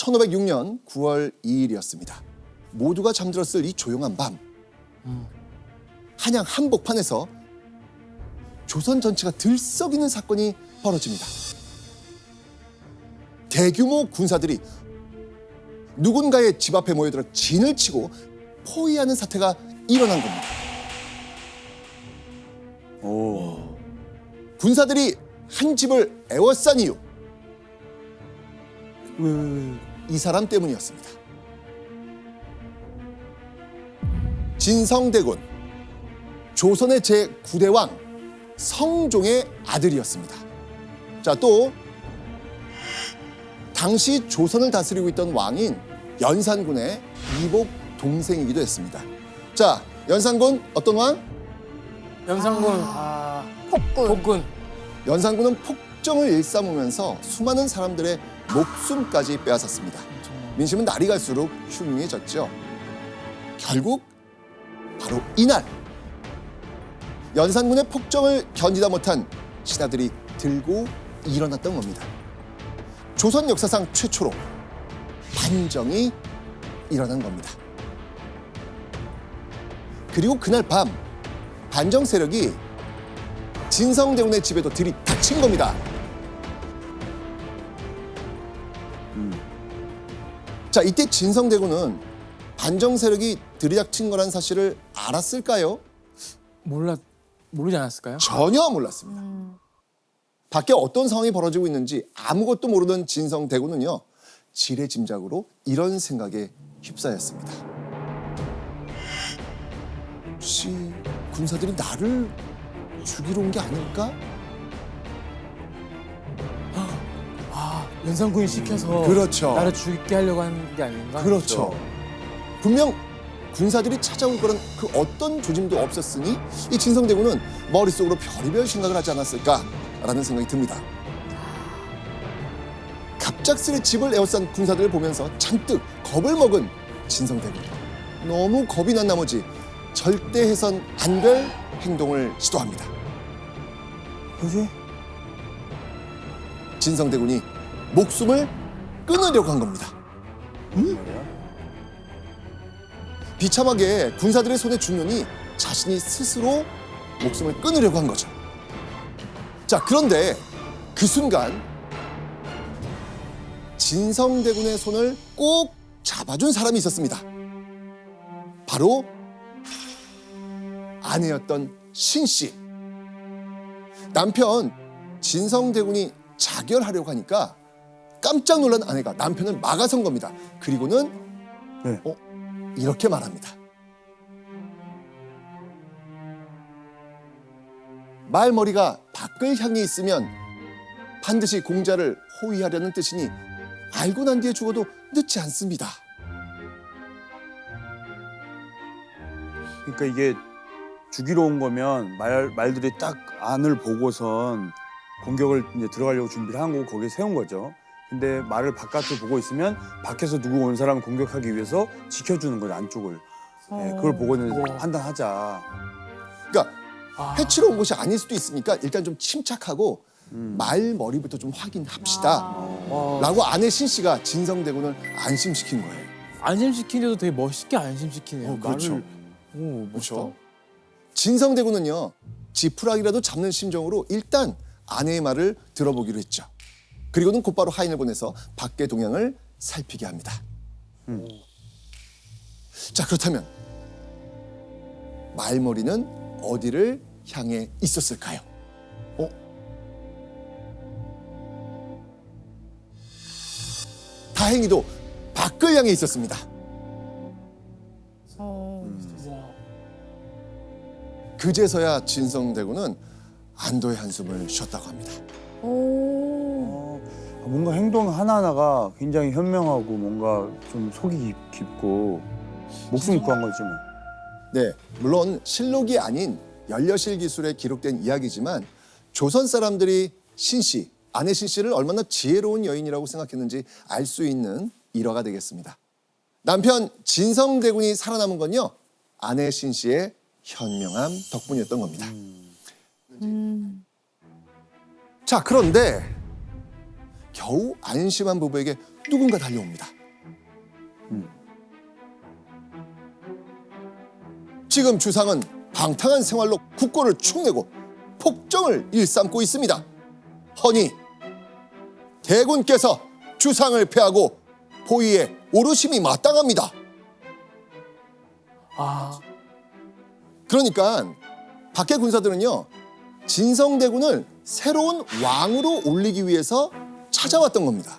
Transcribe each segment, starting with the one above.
1506년 9월 2일이었습니다. 모두가 잠들었을 이 조용한 밤, 한양 한복판에서 조선 전체가 들썩이는 사건이 벌어집니다. 대규모 군사들이 누군가의 집 앞에 모여들어 진을 치고 포위하는 사태가 일어난 겁니다. 오. 군사들이 한 집을 에워싼 이유, 왜? 이 사람 때문이었습니다. 진성대군, 조선의 제9대 왕 성종의 아들이었습니다. 자, 또 당시 조선을 다스리고 있던 왕인 연산군의 이복 동생이기도 했습니다. 자, 연산군 어떤 왕? 연산군 폭군. 연산군은 폭정을 일삼으면서 수많은 사람들의 목숨까지 빼앗았습니다. 민심은 날이 갈수록 흉흉해졌죠. 결국 바로 이날 연산군의 폭정을 견디다 못한 신하들이 들고 일어났던 겁니다. 조선 역사상 최초로 반정이 일어난 겁니다. 그리고 그날 밤 반정 세력이 진성대군의 집에도 들이닥친 겁니다. 자, 이때 진성대군은 반정 세력이 들이닥친 거란 사실을 알았을까요? 모르지 않았을까요? 전혀 몰랐습니다. 밖에 어떤 상황이 벌어지고 있는지 아무것도 모르던 진성대군은요, 지레짐작으로 이런 생각에 휩싸였습니다. 혹시 군사들이 나를 죽이러 온 게 아닐까? 연산군이 시켜서 그렇죠. 나를 죽게 하려고 하는 게 아닌가? 그렇죠. 분명 군사들이 찾아올 거란 그 어떤 조짐도 없었으니 이 진성대군은 머릿속으로 별의별 생각을 하지 않았을까라는 생각이 듭니다. 갑작스레 집을 에워싼 군사들을 보면서 잔뜩 겁을 먹은 진성대군. 너무 겁이 난 나머지 절대 해선 안 될 행동을 시도합니다. 뭐지? 진성대군이 목숨을 끊으려고 한 겁니다. 비참하게 군사들의 손에 죽느니 자신이 스스로 목숨을 끊으려고 한 거죠. 자, 그런데 그 순간 진성대군의 손을 꼭 잡아준 사람이 있었습니다. 바로 아내였던 신씨. 남편 진성대군이 자결하려고 하니까 깜짝 놀란 아내가 남편을 막아선 겁니다. 그리고는 네. 이렇게 말합니다. 말머리가 밖을 향해 있으면 반드시 공자를 호위하려는 뜻이니 알고 난 뒤에 죽어도 늦지 않습니다. 그러니까 이게 죽이러 온 거면 말들이 딱 안을 보고선 공격을 이제 들어가려고 준비를 한 거고 거기에 세운 거죠. 근데 말을 바깥을 보고 있으면 밖에서 누구 온 사람을 공격하기 위해서 지켜주는 거죠, 안쪽을. 네, 그걸 보고 이제 판단하자. 그러니까 해치러 온 것이 아닐 수도 있으니까 일단 좀 침착하고 말머리부터 좀 확인합시다. 라고 아내 신씨가 진성대군을 안심시킨 거예요. 안심시키는데도 되게 멋있게 안심시키네요. 그렇죠. 오, 멋있다. 그렇죠. 진성대군은요, 지푸라기라도 잡는 심정으로 일단 아내의 말을 들어보기로 했죠. 그리고는 곧바로 하인을 보내서 밖의 동향을 살피게 합니다. 자, 그렇다면 말머리는 어디를 향해 있었을까요? 다행히도 밖을 향해 있었습니다. 그제서야 진성대군은 안도의 한숨을 쉬었다고 합니다. 뭔가 행동 하나하나가 굉장히 현명하고 뭔가 좀 속이 깊고 목숨이 구한 거지 뭐. 네, 물론 실록이 아닌 연려실 기술에 기록된 이야기지만 조선 사람들이 신씨, 아내 신씨를 얼마나 지혜로운 여인이라고 생각했는지 알 수 있는 일화가 되겠습니다. 남편 진성대군이 살아남은 건요, 아내 신씨의 현명함 덕분이었던 겁니다. 자, 그런데 겨우 안심한 부부에게 누군가 달려옵니다. 지금 주상은 방탕한 생활로 국고를 축내고 폭정을 일삼고 있습니다. 허니 대군께서 주상을 폐하고 포위에 오르심이 마땅합니다. 아, 그러니까 밖의 군사들은요, 진성대군을 새로운 왕으로 올리기 위해서 찾아왔던 겁니다.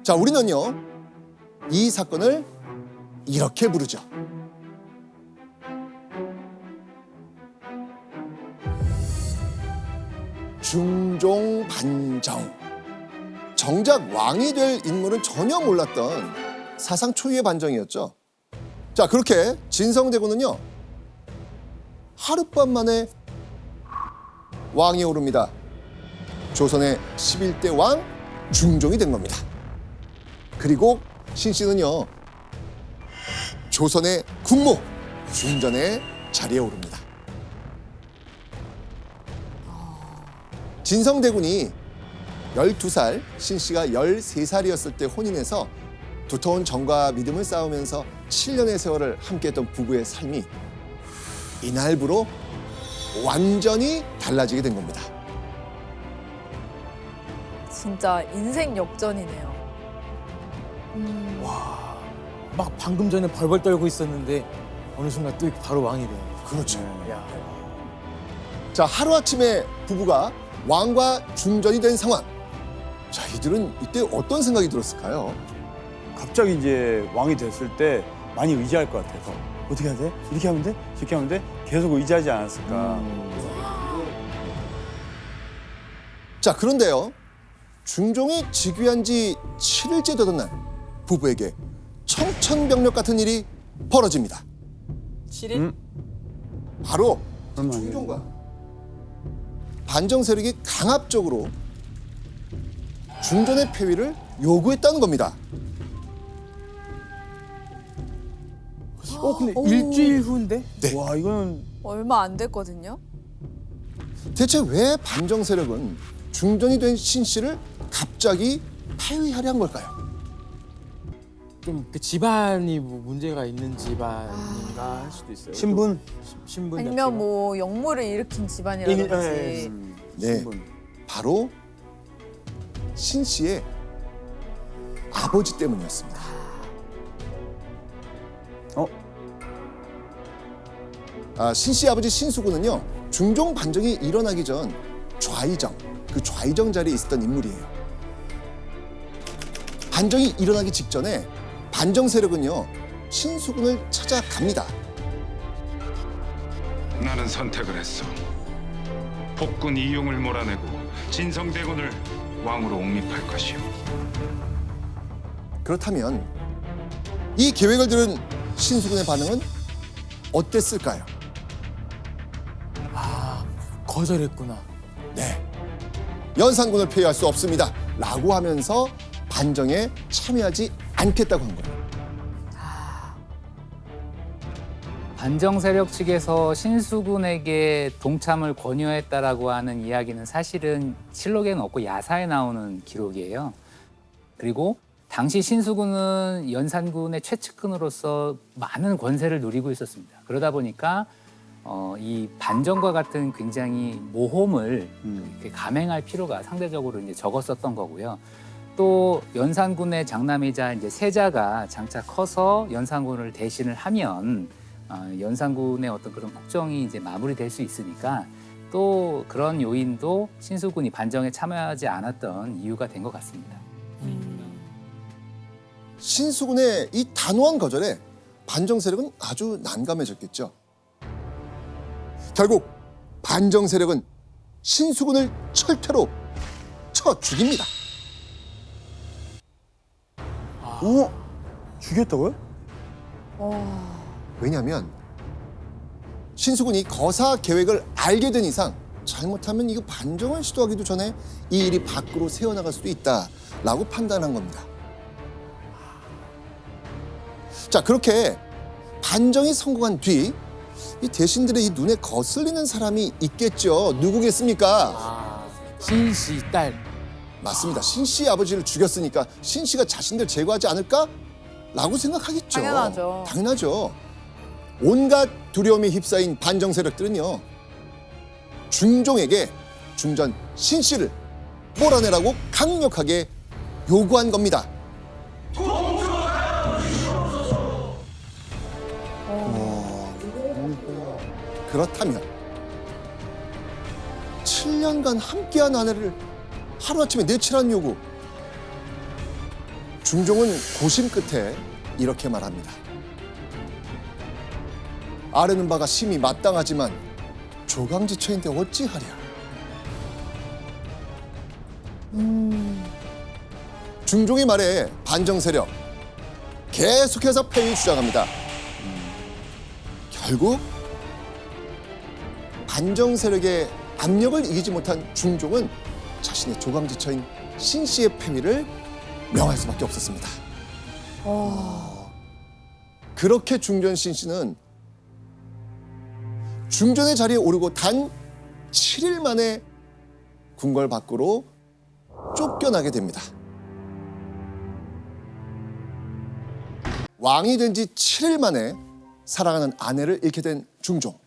자, 우리는요, 이 사건을 이렇게 부르죠. 중종반정. 정작 왕이 될 인물은 전혀 몰랐던 사상 초유의 반정이었죠. 자, 그렇게 진성대군은요, 하룻밤 만에 왕이 오릅니다. 조선의 11대 왕 중종이 된 겁니다. 그리고 신씨는요, 조선의 국모 중전의 자리에 오릅니다. 진성대군이 12살, 신씨가 13살이었을 때 혼인해서 두터운 정과 믿음을 쌓으면서 7년의 세월을 함께했던 부부의 삶이 이날부로 완전히 달라지게 된 겁니다. 진짜 인생 역전이네요. 막 방금 전에 벌벌 떨고 있었는데 어느 순간 또 바로 왕이 돼요. 그렇죠. 야, 자, 하루아침에 부부가 왕과 중전이 된 상황. 자, 이들은 이때 어떤 생각이 들었을까요? 갑자기 이제 왕이 됐을 때 많이 의지할 것 같아서 어떻게 해야 돼? 이렇게 하면 돼? 저렇게 하면 돼? 계속 의지하지 않았을까. 자, 그런데요, 중종이 즉위한 지 7일째 되던 날 부부에게 청천벽력 같은 일이 벌어집니다. 7일? 바로 얼마 안 중종과 반정 세력이 강압적으로 중전의 폐위를 요구했다는 겁니다. 근데 일주일 후인데? 네. 와, 이거는 얼마 안 됐거든요. 대체 왜 반정 세력은 중전이 된 신씨를 갑자기 폐위하려 한 걸까요? 좀 그 집안이 뭐 문제가 있는 집안인가 할 수도 있어요. 신분? 신분 아니면 자체가. 뭐 역모를 일으킨 네. 집안이라든지. 네. 신분. 바로 신씨의 아버지 때문이었습니다. 신씨 아버지 신수군은요, 중종 반정이 일어나기 전 좌의정, 그 좌의정 자리에 있었던 인물이에요. 반정이 일어나기 직전에 반정 세력은요, 신수군을 찾아갑니다. 나는 선택을 했어. 폭군 이용을 몰아내고 진성대군을 왕으로 옹립할 것이오. 그렇다면 이 계획을 들은 신수군의 반응은 어땠을까요? 거절했구나. 네, 연산군을 폐위할 수 없습니다 라고 하면서 반정에 참여하지 않겠다고 한 거예요. 반정 세력 측에서 신수군에게 동참을 권유했다라고 하는 이야기는 사실은 실록에는 없고 야사에 나오는 기록이에요. 그리고 당시 신수군은 연산군의 최측근으로서 많은 권세를 누리고 있었습니다. 그러다 보니까 이 반정과 같은 굉장히 모험을 이렇게 감행할 필요가 상대적으로 이제 적었었던 거고요. 또 연산군의 장남이자 이제 세자가 장차 커서 연산군을 대신을 하면 연산군의 어떤 그런 국정이 이제 마무리될 수 있으니까 또 그런 요인도 신수군이 반정에 참여하지 않았던 이유가 된 것 같습니다. 신수군의 이 단호한 거절에 반정 세력은 아주 난감해졌겠죠. 결국 반정 세력은 신수군을 철퇴로 쳐 죽입니다. 죽였다고요? 왜냐하면 신수군이 거사 계획을 알게 된 이상 잘못하면 이거 반정을 시도하기도 전에 이 일이 밖으로 새어나갈 수도 있다라고 판단한 겁니다. 자, 그렇게 반정이 성공한 뒤 이 대신들의 이 눈에 거슬리는 사람이 있겠죠. 누구겠습니까? 신씨 딸. 맞습니다. 신씨의 아버지를 죽였으니까 신씨가 자신들 제거하지 않을까? 라고 생각하겠죠. 당연하죠. 당연하죠. 온갖 두려움이 휩싸인 반정 세력들은요. 중종에게 중전 신씨를 몰아내라고 강력하게 요구한 겁니다. 그렇다면 7년간 함께한 아내를 하루아침에 내치라는 요구. 중종은 고심 끝에 이렇게 말합니다. 아뢰는 바가 심히 마땅하지만 조강지처인데 어찌하랴. 중종의 말에 반정 세력 계속해서 폐위 주장합니다. 결국 반정 세력의 압력을 이기지 못한 중종은 자신의 조강지처인 신씨의 폐위를 명할 수밖에 없었습니다. 그렇게 중전 신씨는 중전의 자리에 오르고 단 7일 만에 궁궐 밖으로 쫓겨나게 됩니다. 왕이 된 지 7일 만에 사랑하는 아내를 잃게 된 중종.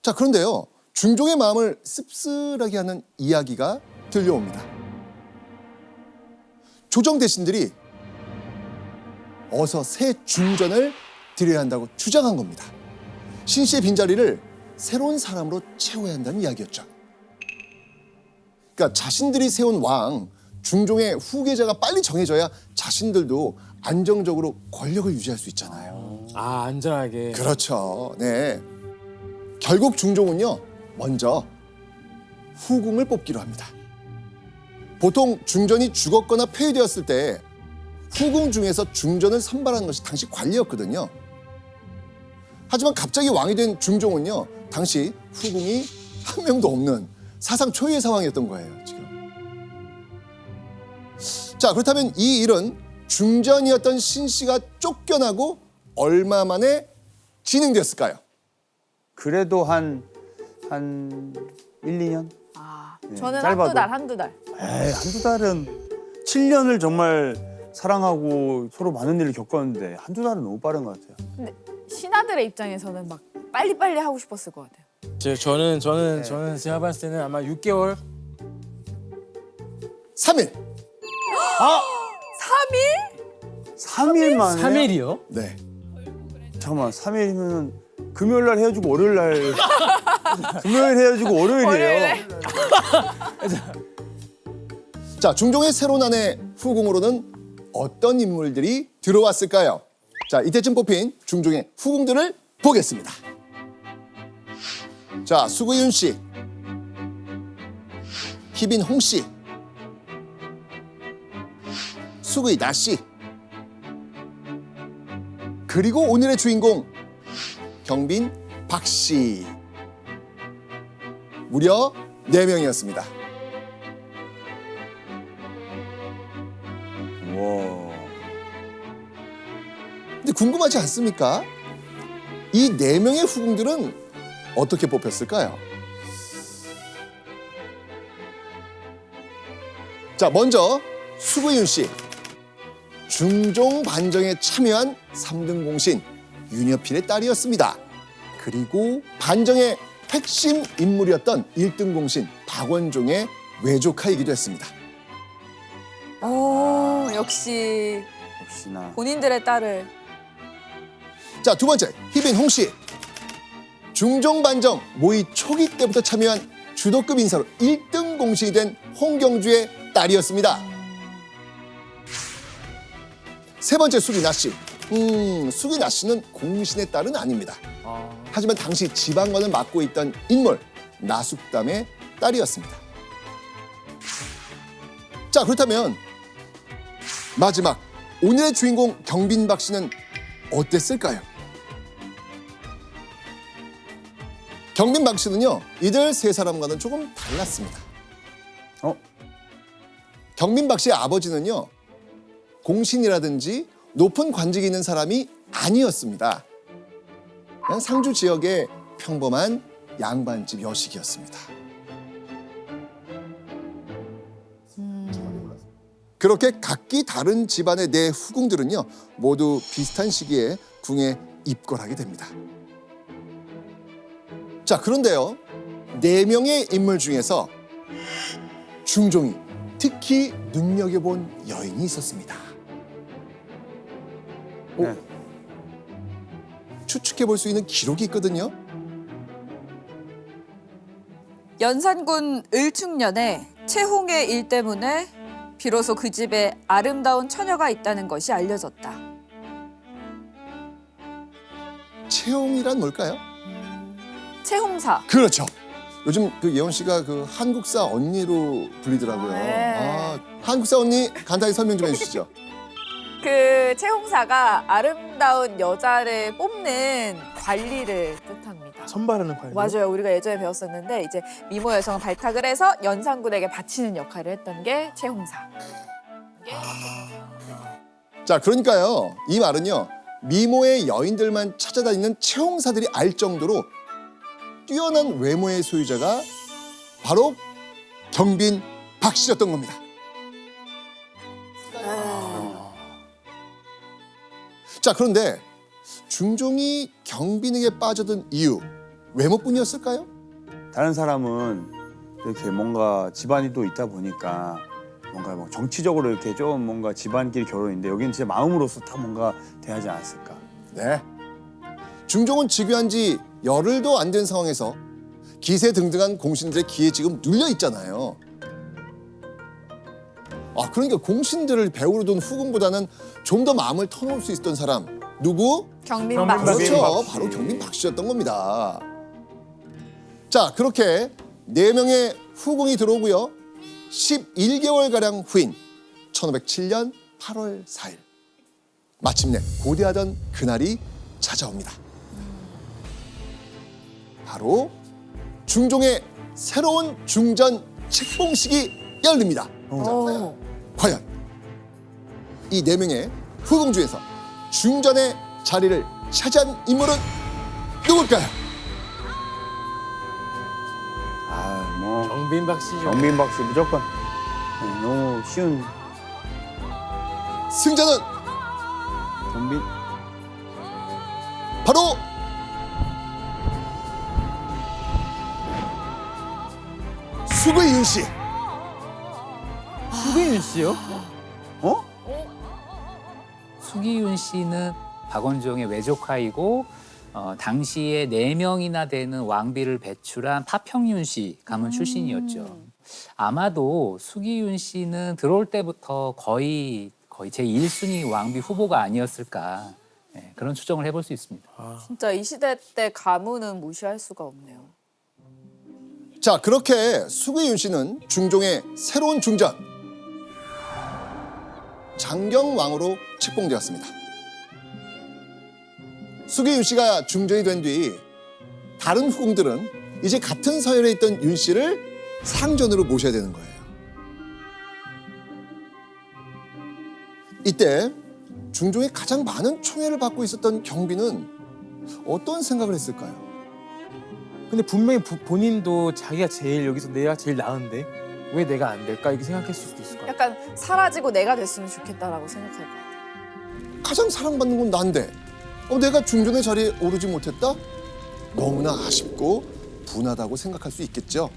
자, 그런데요. 중종의 마음을 씁쓸하게 하는 이야기가 들려옵니다. 조정 대신들이 어서 새 중전을 드려야 한다고 주장한 겁니다. 신씨의 빈자리를 새로운 사람으로 채워야 한다는 이야기였죠. 그러니까 자신들이 세운 왕, 중종의 후계자가 빨리 정해져야 자신들도 안정적으로 권력을 유지할 수 있잖아요. 아, 안전하게. 그렇죠. 네. 결국 중종은요, 먼저 후궁을 뽑기로 합니다. 보통 중전이 죽었거나 폐위되었을 때 후궁 중에서 중전을 선발하는 것이 당시 관리였거든요. 하지만 갑자기 왕이 된 중종은요, 당시 후궁이 한 명도 없는 사상 초유의 상황이었던 거예요, 지금. 자, 그렇다면 이 일은 중전이었던 신씨가 쫓겨나고 얼마 만에 진행되었을까요? 그래도 한 1, 2년? 저는 짧아도. 한두 달. 에이, 한두 달은 7년을 정말 사랑하고 서로 많은 일을 겪었는데 한두 달은 너무 빠른 것 같아요. 근데 신하들의 입장에서는 막 빨리빨리 하고 싶었을 것 같아요. 저는 제가 봤을 때는 아마 6개월. 3일. 3일 만에? 3일이요? 네. 잠깐만, 3일이면 금요일 날 헤어지고 월요일 날 금요일 헤어지고 월요일이에요. 자, 중종의 새로운 아내 후궁으로는 어떤 인물들이 들어왔을까요? 자, 이때쯤 뽑힌 중종의 후궁들을 보겠습니다. 자, 수구윤 씨, 희빈홍 씨, 수구이 나 씨, 그리고 오늘의 주인공 경빈 박 씨. 무려 4명이었습니다. 와. 근데 궁금하지 않습니까? 이 4명의 후궁들은 어떻게 뽑혔을까요? 자, 먼저 수구윤 씨. 중종 반정에 참여한 3등 공신 윤여필의 딸이었습니다. 그리고 반정의 핵심 인물이었던 1등 공신 박원종의 외조카이기도 했습니다. 역시 역시나. 본인들의 딸을. 자, 두 번째 희빈홍 씨. 중종 반정 모의 초기 때부터 참여한 주도급 인사로 1등 공신이 된 홍경주의 딸이었습니다. 세 번째 수기나 씨. 수기나 씨는 공신의 딸은 아닙니다. 하지만 당시 지방관을 맡고 있던 인물 나숙담의 딸이었습니다. 자, 그렇다면 마지막 오늘의 주인공 경빈박 씨는 어땠을까요? 경빈박 씨는요, 이들 세 사람과는 조금 달랐습니다. 경빈박 씨의 아버지는요, 공신이라든지 높은 관직이 있는 사람이 아니었습니다. 그냥 상주 지역의 평범한 양반집 여식이었습니다. 그렇게 각기 다른 집안의 네 후궁들은요 모두 비슷한 시기에 궁에 입궐하게 됩니다. 자, 그런데요, 4명의 인물 중에서 중종이 특히 눈여겨본 여인이 있었습니다. 네. 추측해 볼 수 있는 기록이 있거든요. 연산군 을충년에 채홍의 일 때문에 비로소 그 집에 아름다운 처녀가 있다는 것이 알려졌다. 채홍이란 뭘까요? 채홍사. 그렇죠. 요즘 그 예원 씨가 그 한국사 언니로 불리더라고요. 네. 한국사 언니 간단히 설명 좀 해주시죠. 그 채홍사가 아름다운 여자를 뽑는 관리를 뜻합니다. 선발하는 관리. 맞아요. 우리가 예전에 배웠었는데 이제 미모 여성을 발탁을 해서 연산군에게 바치는 역할을 했던 게 채홍사. 자, 그러니까요, 이 말은요, 미모의 여인들만 찾아다니는 채홍사들이 알 정도로 뛰어난 외모의 소유자가 바로 경빈 박 씨였던 겁니다. 자, 그런데 중종이 경빈에게 빠져든 이유, 외모뿐이었을까요? 다른 사람은 이렇게 뭔가 집안이 또 있다 보니까 뭔가 뭐 정치적으로 이렇게 좀 뭔가 집안끼리 결혼인데 여기는 진짜 마음으로서 다 뭔가 대하지 않았을까. 네. 중종은 즉위한 지 열흘도 안 된 상황에서 기세등등한 공신들의 기에 지금 눌려 있잖아요. 그러니까 공신들을 배우로 둔 후궁보다는 좀 더 마음을 터놓을 수 있었던 사람, 누구? 경빈박 그렇죠. 씨. 박 씨. 바로 경빈 박 씨였던 겁니다. 자, 그렇게 4명의 후궁이 들어오고요. 11개월가량 후인 1507년 8월 4일. 마침내 고대하던 그날이 찾아옵니다. 바로 중종의 새로운 중전 책봉식이 열립니다. 오. 과연 이 4명의 후궁 중에서 중전의 자리를 차지한 인물은 누굴까요? 뭐 경빈박 씨죠. 경빈박 씨 무조건. 너무 쉬운 승자는 경빈. 바로 수구이윤 씨. 수빈 씨요? 어? 수기윤 씨는 박원종의 외조카이고 당시에 4명이나 되는 왕비를 배출한 파평윤 씨 가문 출신이었죠. 아마도 수기윤 씨는 들어올 때부터 거의 제 1순위 왕비 후보가 아니었을까, 네, 그런 추정을 해볼 수 있습니다. 진짜 이 시대 때 가문은 무시할 수가 없네요. 자, 그렇게 수구이윤 씨는 중종의 새로운 중전 장경왕으로 책봉되었습니다. 수기윤 씨가 중전이 된 뒤 다른 후궁들은 이제 같은 서열에 있던 윤 씨를 상전으로 모셔야 되는 거예요. 이때 중종이 가장 많은 총애를 받고 있었던 경빈은 어떤 생각을 했을까요? 근데 분명히 본인도 자기가 제일 여기서 내가 제일 나은데 왜 내가 안 될까 이렇게 생각했을 수도 있을 것 같아요. 약간 사라지고 내가 됐으면 좋겠다라고 생각할 것 같아요. 가장 사랑받는 건 난데 내가 중전의 자리에 오르지 못했다? 너무나 아쉽고 분하다고 생각할 수 있겠죠.